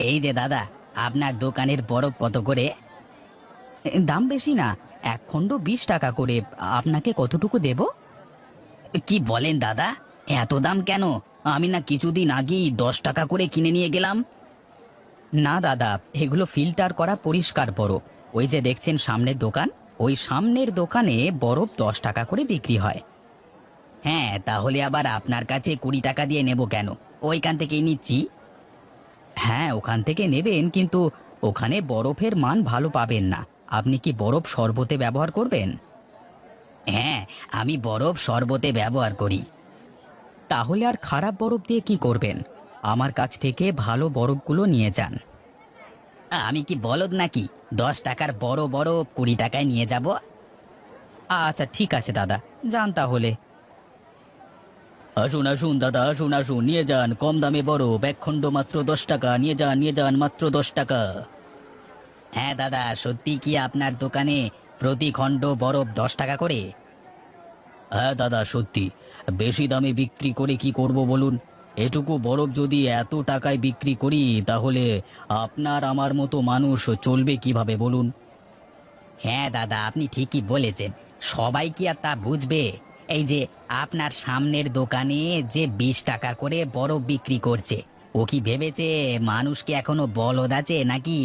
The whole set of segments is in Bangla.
এই যে দাদা, আপনার দোকানের বরফ কত করে? দাম বেশি না, এক খণ্ড 20 টাকা করে। আপনাকে কতটুকু দেব? কি বলেন দাদা, এত দাম কেন? আমি না কিছুদিন আগেই 10 টাকা করে কিনে নিয়ে গেলাম। না দাদা, এগুলো ফিল্টার করা পরিষ্কার বরফ। ওই যে দেখছেন সামনের দোকান, ওই সামনের দোকানে বরফ 10 টাকা করে বিক্রি হয়। হ্যাঁ, তাহলে আবার আপনার কাছে 20 টাকা দিয়ে নেব কেন? ওইখান থেকেই নিচ্ছি। হ্যাঁ, ওখান থেকে নেবেন, কিন্তু ওখানে বরফের মান ভালো পাবেন না। আপনি কি বরফ শরবতে ব্যবহার করবেন? হ্যাঁ, আমি বরফ শরবতে ব্যবহার করি। তাহলে আর খারাপ বরফ দিয়ে কি করবেন? আমার কাছ থেকে ভালো বরফগুলো নিয়ে যান। আমি কি বলদ নাকি? 10 টাকার বড় বরফ 20 টাকায় নিয়ে যাব। আচ্ছা ঠিক আছে দাদা, যান তাহলে। আসুন আসুন দাদা, আসুন আসুন, নিয়ে যান কম দামে বরফ, এক খণ্ড মাত্র 10 টাকা। নিয়ে যান মাত্র 10 টাকা। হ্যাঁ দাদা, সত্যি কি আপনার দোকানে প্রতি খণ্ড বরফ 10 টাকা করে? হ্যাঁ দাদা সত্যি। বেশি দামে বিক্রি করে কি করব বলুন? এটুকু বরফ যদি এত টাকায় বিক্রি করি, তাহলে আপনার আমার মতো মানুষ চলবে কিভাবে বলুন? হ্যাঁ দাদা, আপনি ঠিকই বলেছেন। সবাই কি আর তা বুঝবে? এই যে আপনার সামনের দোকানে যে 20 টাকা করে বরফ বিক্রি করছে, ও কি ভেবেছে মানুষ কি এখনো বলদ আছে নাকি,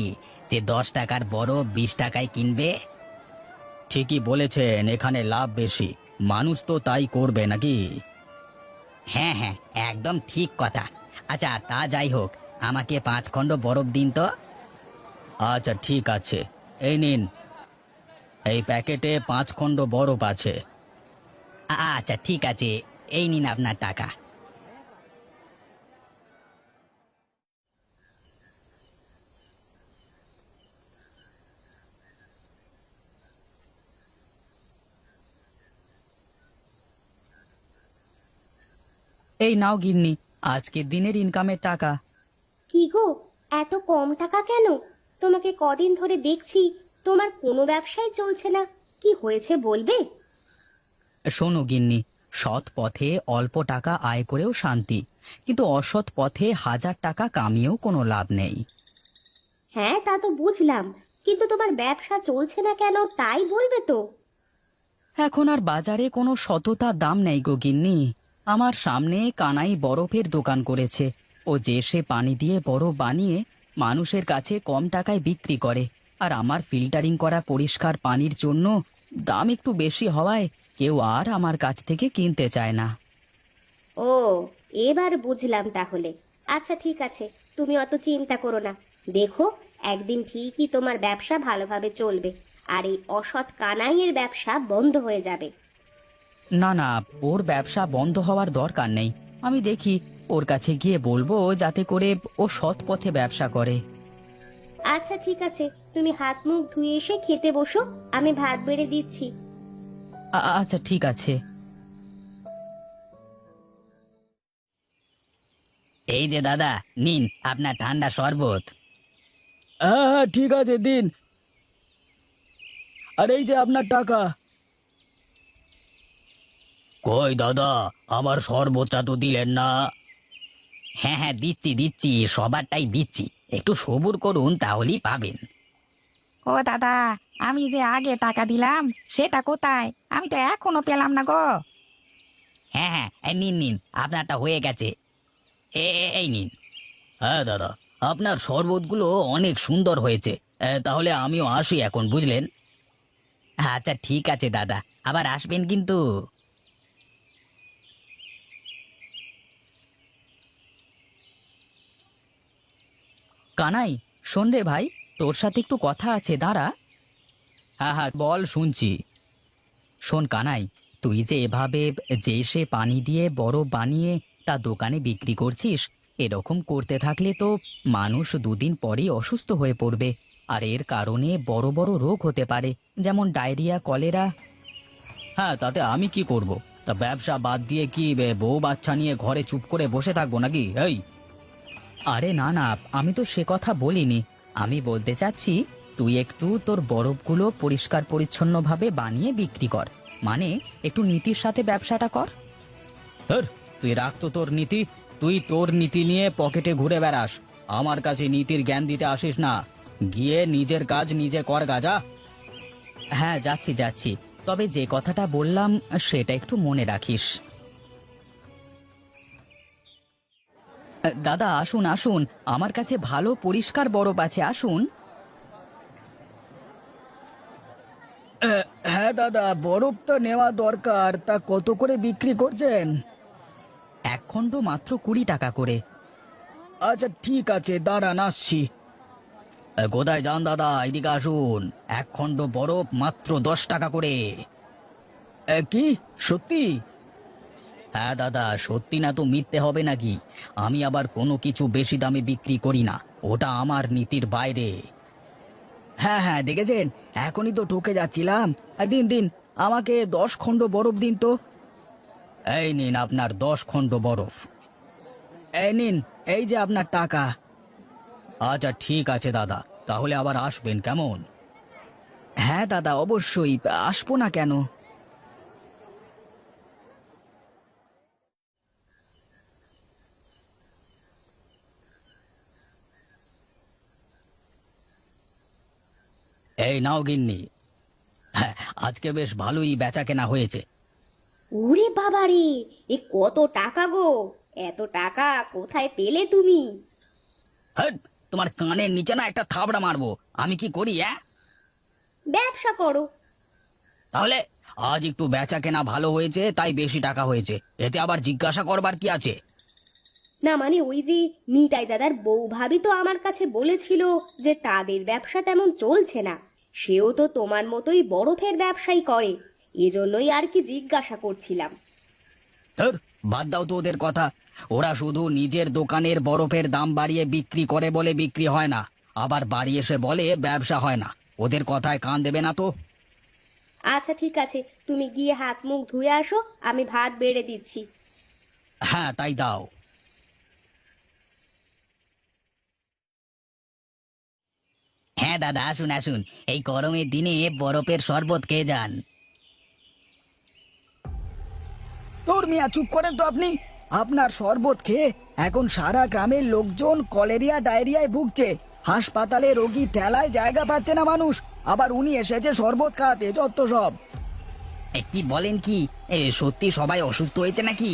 যে 10 টাকার বরফ 20 টাকায় কিনবে? ঠিকই বলেছেন, এখানে লাভ বেশি। মানুষ তো তাই করবে নাকি? হ্যাঁ হ্যাঁ, একদম ঠিক কথা। আচ্ছা তা যাই হোক, আমাকে 5 খণ্ড বরফ দিন তো। আচ্ছা ঠিক আছে, এই নিন। এই প্যাকেটে 5 খণ্ড বরফ আছে। আচ্ছা ঠিক আছে, এই নিন আপনার টাকা। এই নাও গিন্নি, আজকের দিনের ইনকামের টাকা। কি গো, এত কম টাকা কেন? তোমাকে কদিন ধরে দেখছি, তোমার কোনো ব্যবসাই চলছে না। কি হয়েছে বলবে? শোনো গিন্নি, সৎ পথে অল্প টাকা আয় করেও শান্তি, কিন্তু অসৎ পথে 1000 টাকা কামিয়েও কোনো লাভ নেই। হ্যাঁ, তা তো বুঝলাম, কিন্তু তোমার ব্যবসা চলছে না কেন তাই বলবে তো। এখন আর বাজারে কোনো সততার দাম নেই গো গিন্নি। আমার সামনে কানাই বরফের দোকান করেছে। ও যে সে পানি দিয়ে বরফ বানিয়ে মানুষের কাছে কম টাকায় বিক্রি করে, আর আমার ফিল্টারিং করা পরিষ্কার পানির জন্য দাম একটু বেশি হওয়ায় কেউ আর আমার কাছ থেকে কিনতে চায় না। ও, এবার বুঝলাম তাহলে। আচ্ছা ঠিক আছে, তুমি অত চিন্তা করো না। দেখো, একদিন ঠিকই তোমার ব্যবসা ভালোভাবে চলবে, আর এই অসৎ কানাইয়ের ব্যবসা বন্ধ হয়ে যাবে। না না, ওর ব্যবসা বন্ধ হওয়ার দরকার নেই। আমি দেখি, ওর কাছে গিয়ে বলবো যাতে করে ও সৎ পথে ব্যবসা করে। আচ্ছা ঠিক আছে, তুমি হাত মুখ ধুয়ে এসে খেতে বসো, আমি ভাত বেড়ে দিচ্ছি। আচ্ছা ঠিক আছে। এই যে দাদা, নিন আপনার ঠান্ডা শরবত। হ্যাঁ হ্যাঁ ঠিক আছে, দিন। আর এই যে আপনার টাকা। কই দাদা, আমার শরবতটা তো দিলেন না। হ্যাঁ হ্যাঁ, দিচ্ছি দিচ্ছি, সবারটাই দিচ্ছি। একটু সবুর করুন, তাহলেই পাবেন। ও দাদা, আমি যে আগে টাকা দিলাম সেটা কোথায়? আমি তো এখনো পেলাম না গো। হ্যাঁ হ্যাঁ, এই নিন নিন, আপনারটা হয়ে গেছে। এই নিন। হ্যাঁ দাদা, আপনার শরবতগুলো অনেক সুন্দর হয়েছে। তাহলে আমিও আসি এখন, বুঝলেন? আচ্ছা ঠিক আছে দাদা, আবার আসবেন কিন্তু। কানাই, শোন রে ভাই, তোর সাথে একটু কথা আছে, দাঁড়া। হ্যাঁ হ্যাঁ বল, শুনছি। শোন কানাই, তুই যে এভাবে যে সে পানি দিয়ে বরফ বানিয়ে তা দোকানে বিক্রি করছিস, এরকম করতে থাকলে তো মানুষ দুদিন পরেই অসুস্থ হয়ে পড়বে। আর এর কারণে বড় বড় রোগ হতে পারে, যেমন ডায়রিয়া, কলেরা। হ্যাঁ, তাতে আমি কি করব? তা ব্যবসা বাদ দিয়ে কি বউ বাচ্চা নিয়ে ঘরে চুপ করে বসে থাকবো নাকি? এই, আরে না না, আমি তো সে কথা বলিনি। আমি বলতে চাচ্ছি, তুই একটু তোর বরফগুলো পরিষ্কার পরিচ্ছন্নভাবে বানিয়ে বিক্রি কর। মানে একটু নীতির সাথে ব্যবসাটা কর। ধর, তুই রাখ তো তোর নীতি। তুই তোর নীতি নিয়ে পকেটে ঘুরে বেড়াস। আমার কাছে নীতির জ্ঞান দিতে আসিস না। গিয়ে নিজের কাজ নিজে কর গাজা। হ্যাঁ, যাচ্ছি যাচ্ছি, তবে যে কথাটা বললাম সেটা একটু মনে রাখিস। দাদা আসুন আসুন, আমার কাছে ভালো পরিষ্কার বরফ আছে, আসুন। হ্যাঁ দাদা, বরফ তো নেওয়া দরকার, তা কত করে বিক্রি করছেন? এক খণ্ড মাত্র 20 টাকা করে। আচ্ছা ঠিক আছে, দাঁড়ান আসছি। কোথায় যান দাদা, এদিকে আসুন। এক খণ্ড বরফ মাত্র 10 টাকা করে। কি সত্যি? হ্যাঁ দাদা, সত্যি না তো মিথ্যে হবে নাকি? আমি আবার কোনো কিছু বেশি দামে বিক্রি করি না, ওটা আমার নীতির বাইরে। হ্যাঁ হ্যাঁ, দেখেছেন, এখনই তো ঠকে যাচ্ছিলাম। দিন দিন, আমাকে 10 খণ্ড বরফ দিন তো। এই নিন আপনার 10 খণ্ড বরফ। এই নিন, এই যে আপনার টাকা। আচ্ছা ঠিক আছে দাদা, তাহলে আবার আসবেন কেমন? হ্যাঁ দাদা, অবশ্যই আসবো না কেন। এই নাও গিন্নি। হ্যাঁ, আজকে বেশ ভালোই বেচা কেনা হয়েছে। ওরে বাবারে, এ কত টাকা গো! এত টাকা কোথায় পেলে তুমি? হ্যাঁ, তোমার কানের নিচে না একটা থাবড়া মারবো। আমি কি করি? ব্যবসা করো। তাহলে আজ একটু বেচা কেনা ভালো হয়েছে তাই বেশি টাকা হয়েছে, এতে আবার জিজ্ঞাসা করবার কি আছে? না মানে ওই যে নিতাই দাদার বউ ভাবি তো আমার কাছে বলেছিল যে তাদের ব্যবসা তেমন চলছে না। সেও তো তোমার মতোই বরফের ব্যবসাই করে, এজন্যই আর কি জিজ্ঞাসা করছিলাম। ধুর, বাদ দাও তো ওদের কথা। ওরা শুধু নিজের দোকানের বরফের দাম বাড়িয়ে বিক্রি করে বলে বিক্রি হয় না, আবার বাড়ি এসে বলে ব্যবসা হয় না। ওদের কথায় কান দেবে না তো। আচ্ছা ঠিক আছে, তুমি গিয়ে হাত মুখ ধুয়ে আসো, আমি ভাত বেড়ে দিচ্ছি। হ্যাঁ তাই দাও। হ্যাঁ দাদা, আসুন আসুন, এই গরমের দিনে বরফের শরবত খেয়ে যান। তোর মিয়া, চুপ করেন তো আপনি। আপনার শরবত খেয়ে এখন সারা গ্রামের লোকজন কলেরিয়া ডায়রিয়ায় ভুগছে। হাসপাতালে রোগী ঠেলায় জায়গা পাচ্ছে না মানুষ, আবার উনি এসেছে শরবত খাওয়াতে, যত সব। কি বলেন কি? সত্যি সবাই অসুস্থ হয়েছে নাকি?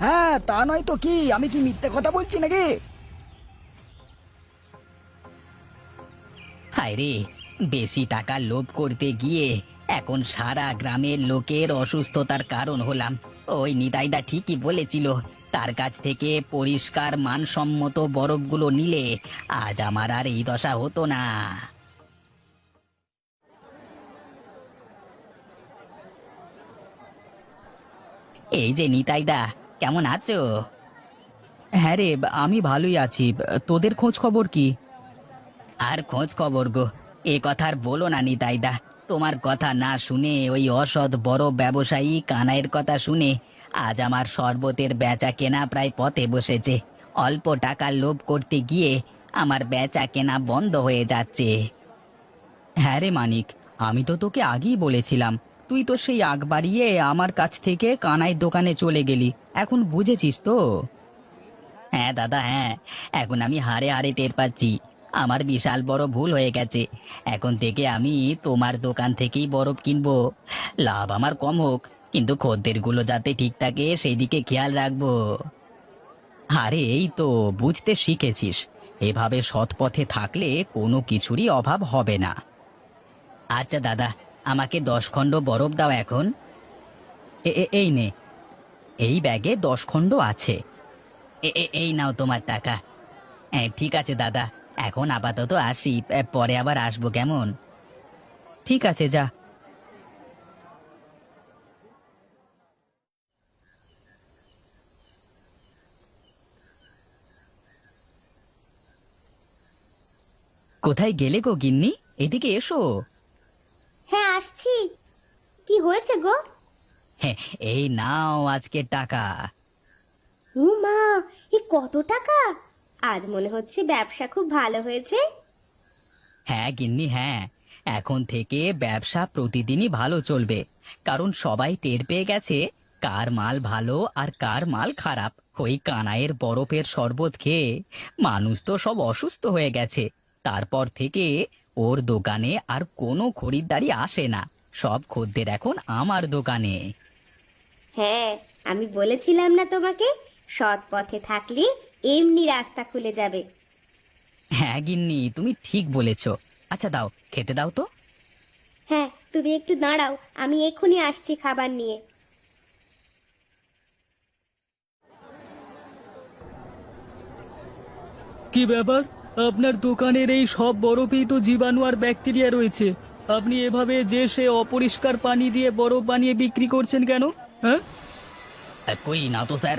হ্যাঁ, তা নয় তো কি, আমি কি মিথ্যে কথা বলছি নাকি? হায় রে, বেশি টাকা লোভ করতে গিয়ে এখন সারা গ্রামের লোকের অসুস্থতার কারণ হলাম। ওই নিতাইদা ঠিকই বলেছিল, তার কাছ থেকে পরিষ্কার মানসম্মত বরফগুলো নিলে আজ আমার আর এই দশা হতো না। এই যে নিতাইদা, কেমন আছো? হ্যাঁ রে, আমি ভালোই আছি। তোদের খোঁজ খবর কি? আর খোঁজ খবর গো, এ কথা আর বলো না নিতাইদা। তোমার কথা না শুনে ওই অসৎ বড় ব্যবসায়ী কানাইয়ের কথা শুনে আজ আমার শরবতের বেচা কেনা প্রায় পথে বসেছে। অল্প টাকার লোভ করতে গিয়ে আমার বেচা কেনা বন্ধ হয়ে যাচ্ছে। হ্যাঁ রে মানিক, আমি তো তোকে আগেই বলেছিলাম, তুই তো সেই আগ বাড়িয়ে আমার কাছ থেকে কানাইয়ের দোকানে চলে গেলি। এখন বুঝেছিস তো? হ্যাঁ দাদা, হ্যাঁ, এখন আমি হাড়ে হাড়ে টের পাচ্ছি আমার বিশাল বড় ভুল হয়ে গেছে। এখন থেকে আমি তোমার দোকান থেকেই বরফ কিনবো। লাভ আমার কম হোক, কিন্তু খদ্দেরগুলো যাতে ঠিক থাকে সেই দিকে খেয়াল রাখবো। আরে এই তো বুঝতে শিখেছিস, এভাবে সৎ পথে থাকলে কোনো কিছুরই অভাব হবে না। আচ্ছা দাদা, আমাকে 10 খণ্ড বরফ দাও এখন। এই নে, এই ব্যাগে 10 খণ্ড আছে। এই নাও তোমার টাকা। ঠিক আছে দাদা, এখন আপাতত আসি, পরে আবার আসবো কেমন? ঠিক আছে, যা। কোথায় গেলে গো গিন্নি? এদিকে এসো। হ্যাঁ আসছি। কি হয়েছে গো? হ্যাঁ, এই নাও আজকের টাকা। ও মা, এ কত টাকা! আজ মনে হচ্ছে ব্যবসা খুব ভালো হয়েছে। হ্যাঁ গিন্নি, হ্যাঁ, এখন থেকে ব্যবসা প্রতিদিনই ভালো চলবে, কারণ সবাই টের পেয়ে গেছে কার মাল ভালো আর কার মাল খারাপ। ওই কানাইয়ের বরফের শরবত খেয়ে মানুষ তো সব অসুস্থ হয়ে গেছে। তারপর থেকে ওর দোকানে আর কোনো খরিদ্দারি আসে না। সব খদ্দের এখন আমার দোকানে। হ্যাঁ, আমি বলেছিলাম না তোমাকে, সৎ পথে থাকলে এমনি রাস্তা খুলে যাবে। হ্যাঁ গিন্নি, তুমি ঠিক বলেছ। আচ্ছা দাও, খেতে দাও তো। হ্যাঁ, তুমি একটু দাঁড়াও, আমি এক্ষুনি আসছি খাবার নিয়ে। কি ব্যাপার, আপনার দোকানের এই সব বরফেই তো জীবাণু আর ব্যাকটেরিয়া রয়েছে। আপনি এভাবে যে সে অপরিষ্কার পানি দিয়ে বরফ বানিয়ে বিক্রি করছেন কেন? হ্যাঁ, কই না তো স্যার,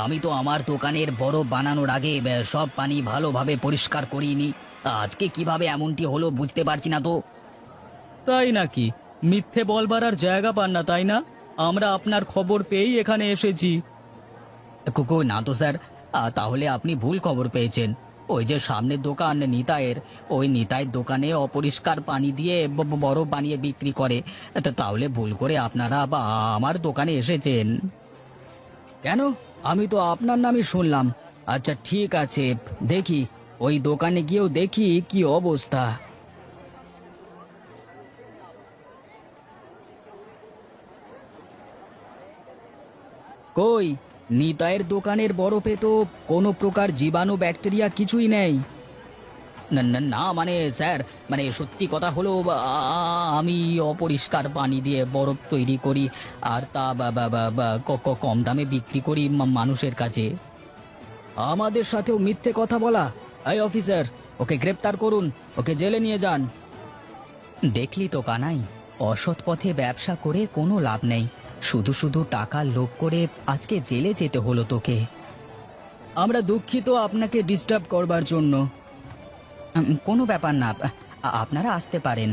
আমি তো আমার দোকানের বরফ বানানোর আগে সব পানি ভালোভাবে পরিষ্কার করিনি। আজকে কিভাবে এমনটি হলো বুঝতে পারছি না তো। তাই নাকি? মিথ্যে বলবার আর জায়গা পান না তাই না? আমরা আপনার খবর পেয়েই এখানে এসেছি। কই না তো স্যার, তাহলে আপনি ভুল খবর পেয়েছেন। ওই যে সামনের দোকান নিতাইয়ের, ওই নিতাইয়ের দোকানে অপরিষ্কার পানি দিয়ে বরফ বানিয়ে বিক্রি করে। তাহলে ভুল করে আপনারা বা আমার দোকানে এসেছেন। কেন? আমি তো আপনার নামই শুনলাম। আচ্ছা ঠিক আছে, দেখি ওই দোকানে গিয়েও দেখি কি অবস্থা। কই, নিতাইয়ের দোকানের বরফে তো কোনো প্রকার জীবাণু ব্যাকটেরিয়া কিছুই নেই। না না না, মানে স্যার, মানে সত্যি কথা হলো আমি অপরিষ্কার পানি দিয়ে বরফ তৈরি করি আর তা কম দামে বিক্রি করি মানুষের কাছে। আমাদের সাথেও মিথ্যে কথা বলা? এই অফিসার, ওকে গ্রেপ্তার করুন, ওকে জেলে নিয়ে যান। দেখলি তো কানাই, অসৎ পথে ব্যবসা করে কোনো লাভ নেই। শুধু শুধু টাকার লোভ করে আজকে জেলে যেতে হলো তোকে। আমরা দুঃখিত আপনাকে ডিস্টার্ব করবার জন্য। কোনো ব্যাপার না, আপনারা আসতে পারেন।